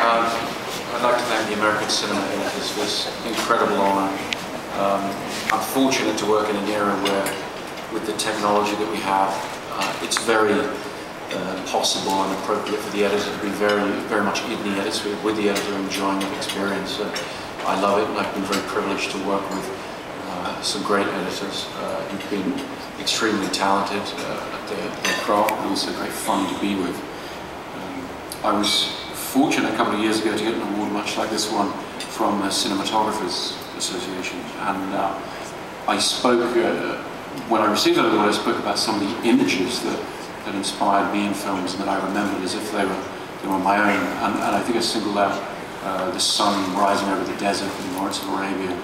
I'd like to thank the American cinema editors for this incredible honour. I'm fortunate to work in an era where, with the technology that we have, it's very possible and appropriate for the editor to be very much in the editor, with the editor, enjoying the experience. I love it, and I've been very privileged to work with some great editors who've been extremely talented at their craft, and also great fun to be with. I was fortunate a couple of years ago to get an award much like this one from the Cinematographers Association, and I spoke, when I received that award, I spoke about some of the images that inspired me in films and that I remembered as if they were my own, and I think I singled out the sun rising over the desert in Lawrence of Arabia,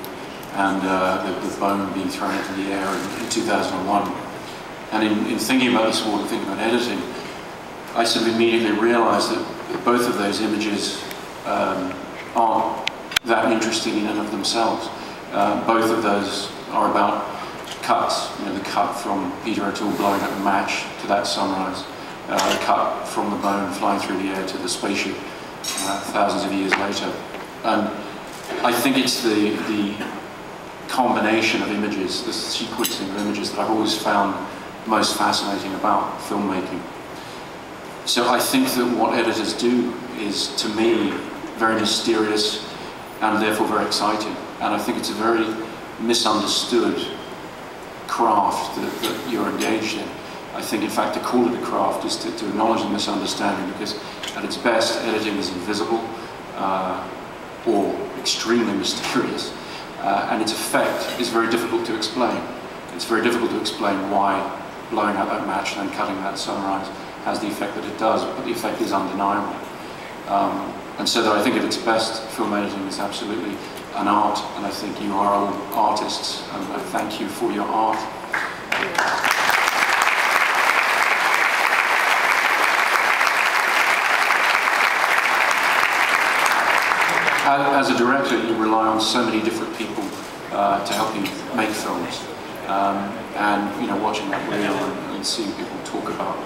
and the bone being thrown into the air in 2001. And in thinking about this award and thinking about editing, I sort of immediately realized that both of those images aren't that interesting in and of themselves. Both of those are about cuts, the cut from Peter O'Toole blowing up a match to that sunrise, the cut from the bone flying through the air to the spaceship thousands of years later. And I think it's the combination of images, the sequencing of images, that I've always found most fascinating about filmmaking. So I think that what editors do is, to me, very mysterious and therefore very exciting. And I think it's a very misunderstood craft that you're engaged in. I think, in fact, to call it a craft is to acknowledge the misunderstanding, because at its best, editing is invisible or extremely mysterious, and its effect is very difficult to explain. It's very difficult to explain why blowing out that match and then cutting that sunrise has the effect that it does, but the effect is undeniable. And so that I think at its best, film editing is absolutely an art, and I think you are all artists, and I thank you for your art. As a director, you rely on so many different people to help you make films, and watching that reel and seeing people talk about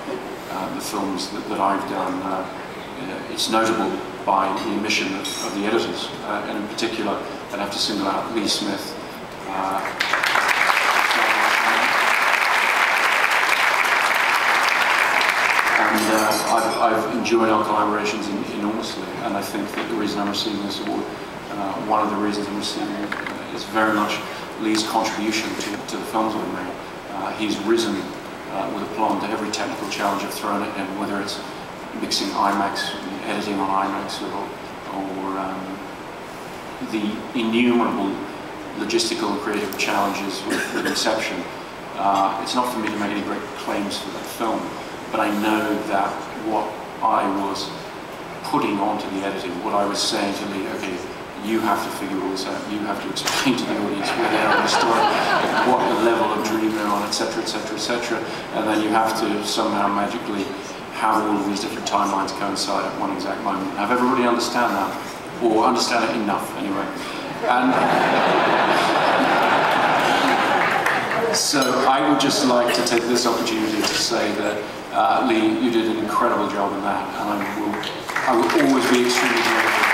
the films that I've done, it's notable by the omission of the editors, and in particular, I'd have to single out Lee Smith. I've enjoyed our collaborations enormously, and I think that the reason I'm receiving this award, one of the reasons I'm receiving it, is very much Lee's contribution to the films we've made. He's risen with aplomb to every technical challenge I've thrown at him, whether it's mixing IMAX, editing on IMAX, or the innumerable logistical and creative challenges with Inception. It's not for me to make any great claims for that film, but I know that what I was putting onto the editing, what I was saying to Lee, okay, you have to figure all this out, you have to explain to the audience where they are in the story, what the level of dream they're on, etc., etc., etc., and then you have to somehow magically have all of these different timelines coincide at one exact moment. Have everybody understand that, or understand it enough anyway. And so I would just like to take this opportunity to say that Lee, you did an incredible job in that, and I will always be extremely grateful.